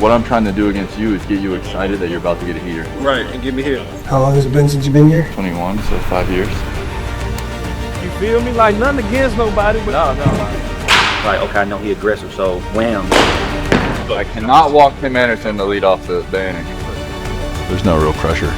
What I'm trying to do against you is get you excited that you're about to get a heater. Right, and get me here. How long has it been since you've been here? 21, so 5 years. You feel me? Like nothing against nobody, but No. Like, okay, I know he aggressive, so wham. I cannot walk Tim Anderson to lead off the inning. There's no real pressure.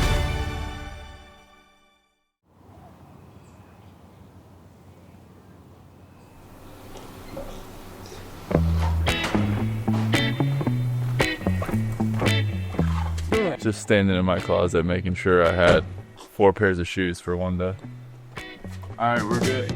Just standing in my closet making sure I had 4 pairs of shoes for one day. All right, we're good.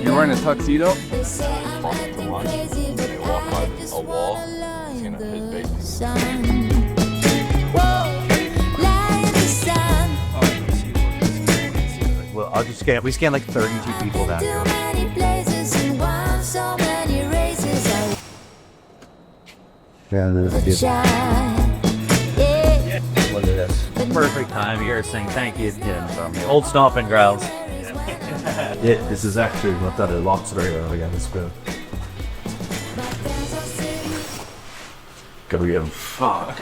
Wearing a tuxedo? Walk by a wall, seeing his basement. Well, I'll just scan. We scanned like 32 people down here. Look at this. Perfect time. You're saying thank you from the old Stomping Grounds. Yeah, this is actually not that a lot today again. It's good. Go get him. Fuck.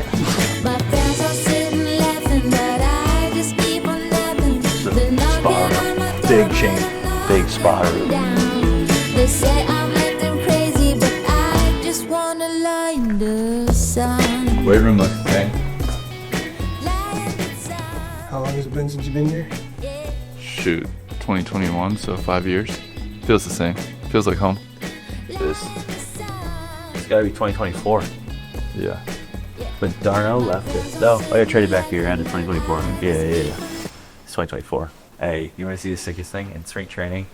Big chain, big spotter. They say I'm acting crazy, but I just wanna lie in the sun. Weight room looks the same. How long has it been since you've been here? Shoot, 2021, so 5 years. Feels the same. Feels like home. It's gotta be 2024. Yeah. But Darno left it. No, I got traded back to your end in 2024. Yeah. It's 2024. Hey, you want to see the sickest thing in strength training?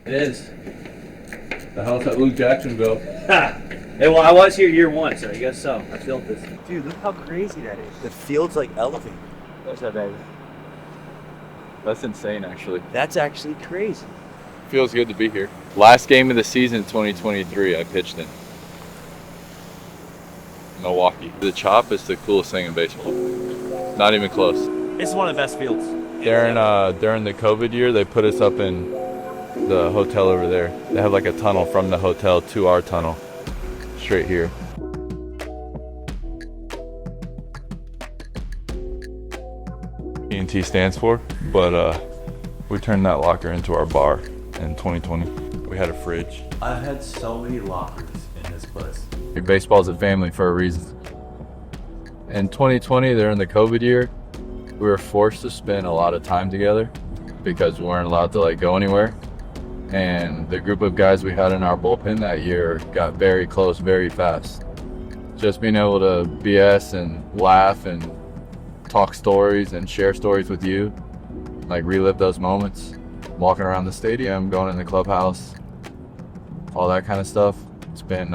It is. The house at Luke Jacksonville. Hey, well, I was here year 1, so I guess so. I felt this. Dude, look how crazy that is. The field's like elevated. There's that baby. That's insane, actually. That's actually crazy. Feels good to be here. Last game of the season, 2023, I pitched in Milwaukee. The chop is the coolest thing in baseball. Not even close. It's one of the best fields. During the COVID year, they put us up in the hotel over there. They have like a tunnel from the hotel to our tunnel, straight here. E&T stands for, but we turned that locker into our bar in 2020. We had a fridge. I've had so many lockers in this place. Baseball's a family for a reason. In 2020, during the COVID year, we were forced to spend a lot of time together because we weren't allowed to like go anywhere. And the group of guys we had in our bullpen that year got very close very fast. Just being able to BS and laugh and talk stories and share stories with you, like relive those moments, walking around the stadium, going in the clubhouse, all that kind of stuff. It's been,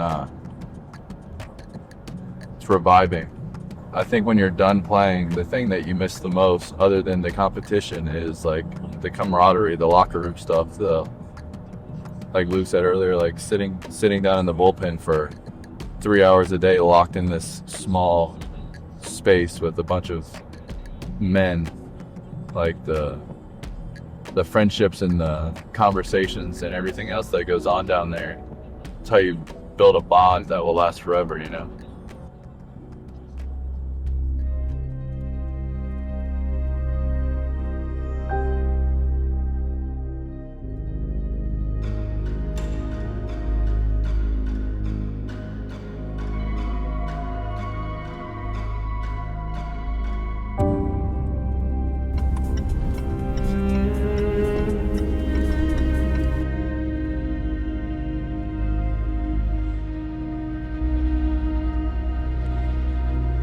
it's reviving. I think when you're done playing, the thing that you miss the most, other than the competition, is like the camaraderie, the locker room stuff. Like Luke said earlier, like sitting down in the bullpen for 3 hours a day, locked in this small space with a bunch of men. Like the friendships and the conversations and everything else that goes on down there. It's how you build a bond that will last forever, you know?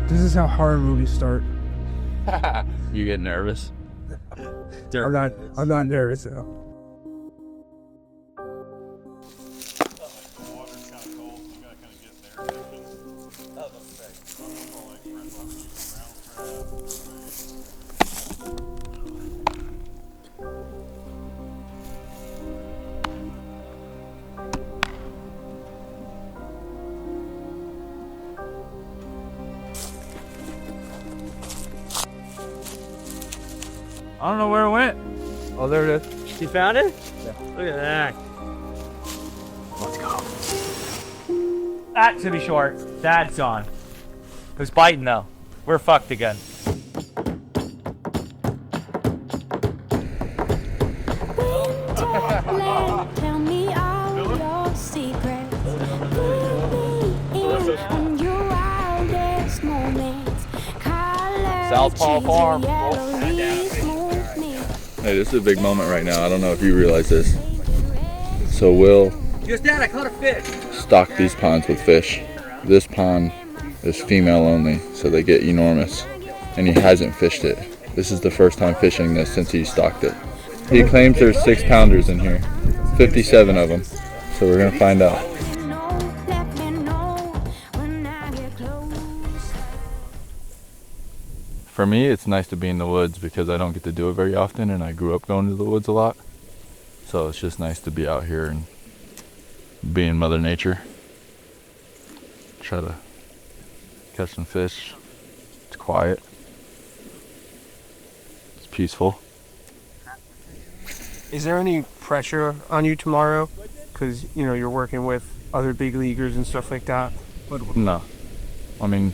This is how horror movies start. You get nervous? I'm not nervous though. I don't know where it went. Oh, there it is. You found it? Yeah. Look at that. Let's go. That's to be short. That's on. It was biting though. We're fucked again. Tell me all your secrets. Lead me in on your wildest moments. Southpaw Farm. Hey, this is a big moment right now. I don't know if you realize this. So Will Just Dad, I caught a fish. stocked these ponds with fish. This pond is female only, so they get enormous. And he hasn't fished it. This is the first time fishing this since he stocked it. He claims there's 6-pounders in here, 57 of them. So we're gonna find out. For me, it's nice to be in the woods because I don't get to do it very often, and I grew up going to the woods a lot. So it's just nice to be out here and be in Mother Nature. Try to catch some fish. It's quiet. It's peaceful. Is there any pressure on you tomorrow? Because, you know, you're working with other big leaguers and stuff like that. No. I mean,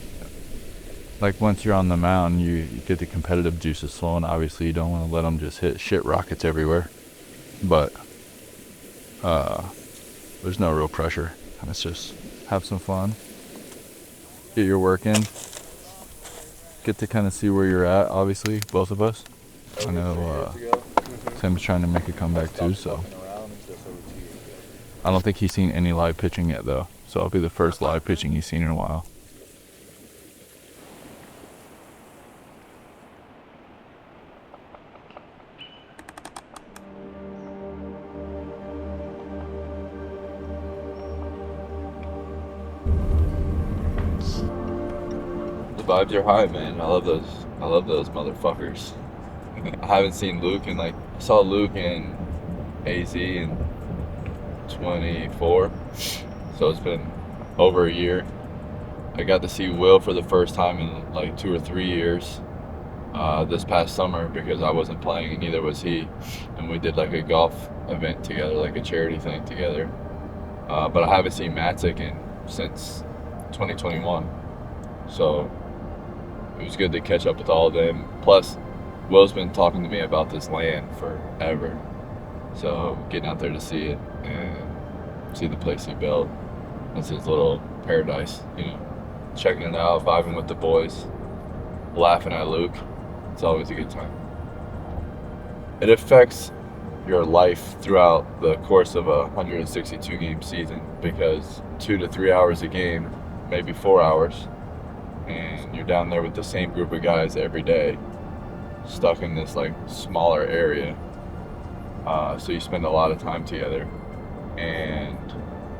like once you're on the mound, you get the competitive juices flowing. Obviously, you don't want to let them just hit shit rockets everywhere. But there's no real pressure. It's just have some fun. Get your work in. Get to kind of see where you're at, obviously, both of us. I know Sam's trying to make a comeback too, so. I don't think he's seen any live pitching yet, though. So I'll be the first live pitching he's seen in a while. The vibes are high, man. I love those motherfuckers. I haven't seen Luke in I saw Luke in AZ in 24, so it's been over a year. I got to see Will for the first time in 2 or 3 years this past summer because I wasn't playing and neither was he, and we did a golf event together, a charity thing together. But I haven't seen Matzik since 2021, so it was good to catch up with all of them. Plus, Will's been talking to me about this land forever. So getting out there to see it and see the place he built. It's his little paradise, checking it out, vibing with the boys, laughing at Luke. It's always a good time. It affects your life throughout the course of a 162 game season because 2 to 3 hours a game, maybe 4 hours, and you're down there with the same group of guys every day, stuck in this smaller area. So you spend a lot of time together, and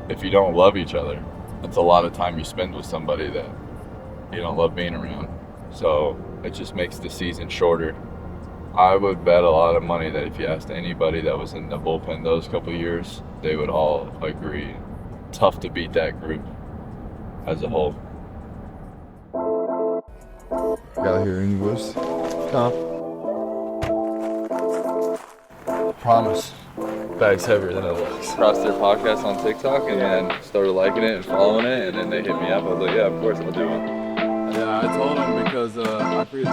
if you don't love each other, it's a lot of time you spend with somebody that you don't love being around. So it just makes the season shorter. I would bet a lot of money that if you asked anybody that was in the bullpen those couple years, they would all agree. Tough to beat that group as a whole. Got here any wish? Promise. Bag's heavier than it looks. Crossed their podcast on TikTok and then started liking it and following it, and then they hit me up. I was like, yeah, of course I'll do one. Yeah, I told them because I forget.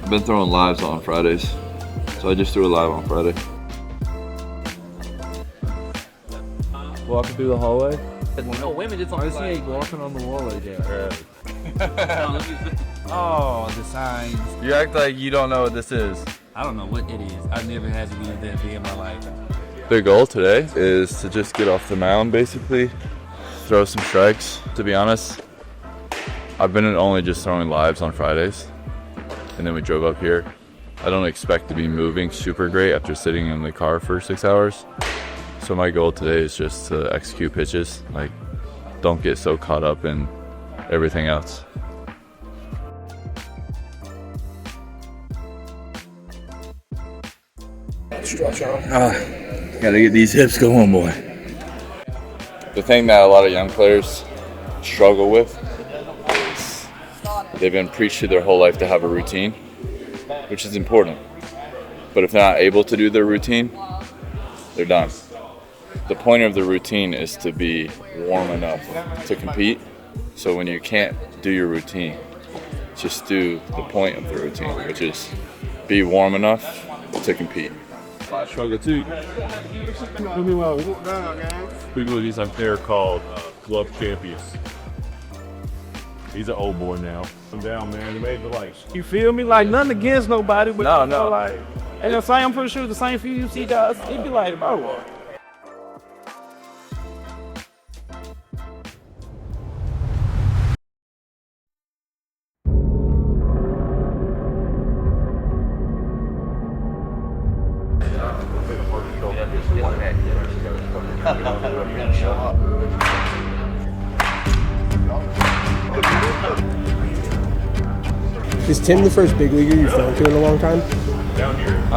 I've been throwing lives on Fridays, so I just threw a live on Friday. Walking through the hallway. No women just I see you walking on the wall again. Oh, the signs. You act like you don't know what this is. I don't know what it is. I've never had to be that big in my life. The goal today is to just get off the mound, basically, throw some strikes. To be honest, I've been only just throwing lives on Fridays, and then we drove up here. I don't expect to be moving super great after sitting in the car for 6 hours. So my goal today is just to execute pitches. Don't get so caught up in everything else. Stretch out. Gotta get these hips going, boy. The thing that a lot of young players struggle with is they've been preached to their whole life to have a routine, which is important. But if they're not able to do their routine, they're done. The point of the routine is to be warm enough to compete. So when you can't do your routine, just do the point of the routine, which is be warm enough to compete. Struggle too. People, these up there called club champions. He's an old boy now. I'm down, man. They made the like. You feel me? Like nothing against nobody, but No, you know, no. like, and the same. I'm pretty sure the same for you see guys. It'd be like, bro. Is Tim the first big leaguer you've thrown to in a long time?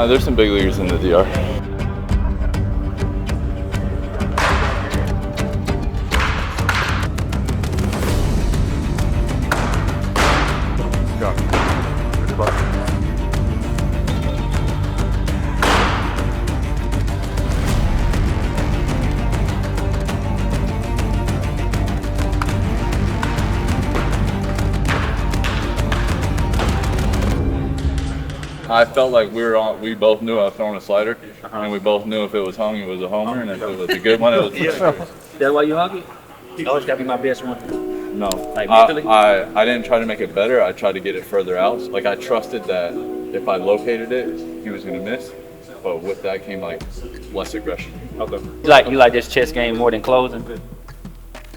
There's some big leaguers in the DR. I felt like we both knew I was throwing a slider, and we both knew if it was hung, it was a homer, and if it was a good one, it was That's why you hug it? You always gotta be my best one. No. Like mentally? I didn't try to make it better. I tried to get it further out. Like I trusted that if I located it, he was gonna miss. But with that came like less aggression. Okay. You like this chess game more than closing?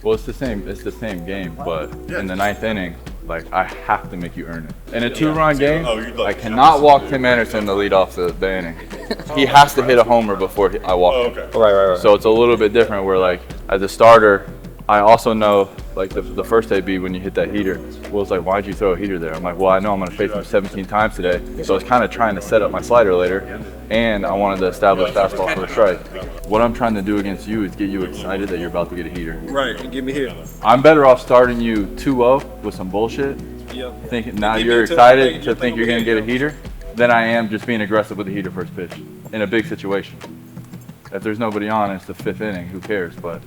Well, it's the same game, but in the ninth inning, like I have to make you earn it. In a two-run game, I cannot walk Tim Anderson to lead off the inning. He has to hit a homer before I walk him. Right. So it's a little bit different where like as a starter, I also know like the first AB when you hit that heater, Will's like, why'd you throw a heater there? I'm like, well, I know I'm gonna face him 17 times today. So I was kind of trying to set up my slider later, and I wanted to establish fastball for a strike. What I'm trying to do against you is get you excited that you're about to get a heater. Right, and give me here. I'm better off starting you 2-0 with some bullshit, thinking now you're excited to think you're gonna get a heater, than I am just being aggressive with the heater first pitch in a big situation. If there's nobody on, it's the fifth inning, who cares? But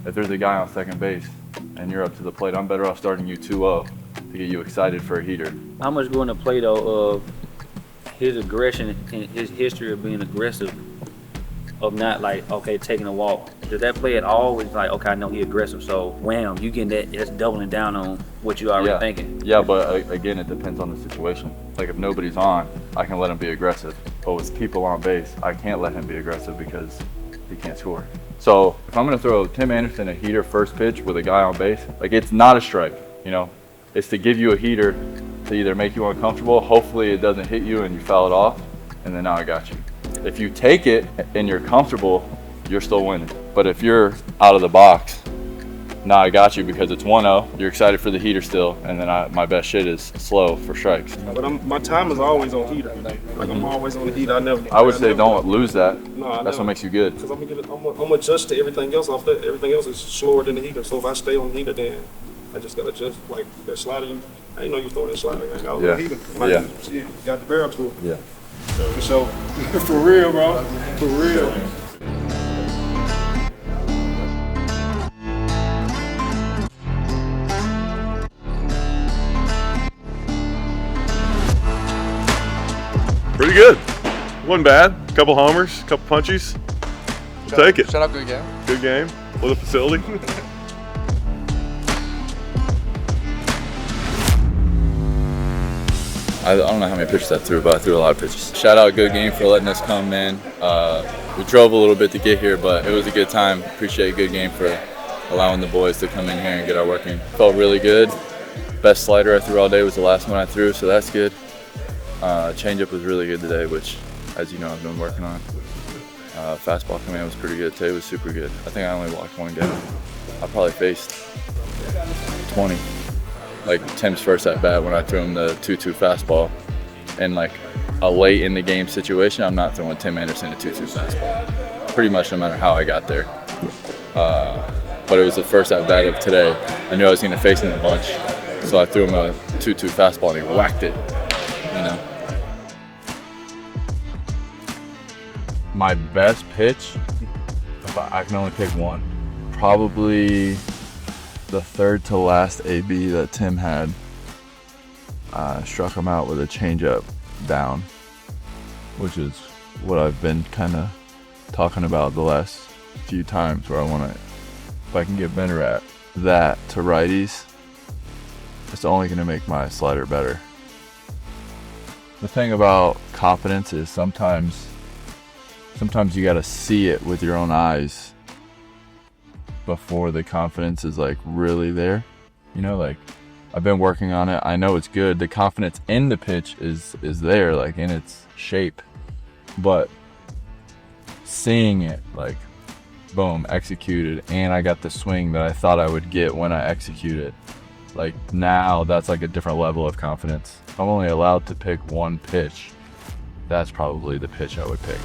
if there's a guy on second base and you're up to the plate, I'm better off starting you 2-0 to get you excited for a heater. How much going to play though of his aggression and his history of being aggressive, of not like, okay, taking a walk? Does that play at all? It's like, okay, I know he's aggressive, so wham, you getting that, that's doubling down on what you already thinking. Yeah, but again, it depends on the situation. Like if nobody's on, I can let him be aggressive. But with people on base, I can't let him be aggressive because he can't score. So if I'm gonna throw Tim Anderson a heater first pitch with a guy on base, like it's not a strike, you know? It's to give you a heater to either make you uncomfortable, hopefully it doesn't hit you and you foul it off, and then now I got you. If you take it and you're comfortable, you're still winning. But if you're out of the box, now I got you because it's 1-0, you're excited for the heater still, and then my best shit is slow for strikes. But my time is always on heater. Like I'm always on the heater. I would say don't lose that. No, That's what makes you good. Because I'm gonna adjust to everything else off that. Everything else is slower than the heater. So if I stay on the heater, then I just gotta adjust. Like that slider, I didn't know you throwing that slider. I was on the heater. Yeah. Got the barrel to it. Yeah. For sure. For real, bro. For real. Pretty good. Wasn't bad. Couple homers, couple punchies. We'll take it. Shout out, good game. Good game with a facility. I don't know how many pitches I threw, but I threw a lot of pitches. Shout out Good Game for letting us come, man. We drove a little bit to get here, but it was a good time. Appreciate Good Game for allowing the boys to come in here and get our work in. Felt really good. Best slider I threw all day was the last one I threw, so that's good. Changeup was really good today, which, as you know, I've been working on. Fastball command was pretty good. Today was super good. I think I only walked one guy. I probably faced 20. Like Tim's first at bat when I threw him the 2-2 fastball, and like a late in the game situation, I'm not throwing Tim Anderson a 2-2 fastball. Pretty much no matter how I got there. but it was the first at bat of today. I knew I was going to face him a bunch, so I threw him a 2-2 fastball and he whacked it. You know. My best pitch, if I can only pick one, probably the third to last AB that Tim had. Struck him out with a changeup down, which is what I've been kind of talking about the last few times, where I want to, if I can get better at that to righties, it's only going to make my slider better. The thing about confidence is sometimes you got to see it with your own eyes before the confidence is like really there. You know, like I've been working on it. I know it's good. The confidence in the pitch is there, like in its shape, but seeing it, like boom, executed, and I got the swing that I thought I would get when I executed. Like now that's like a different level of confidence. I'm only allowed to pick one pitch. That's probably the pitch I would pick.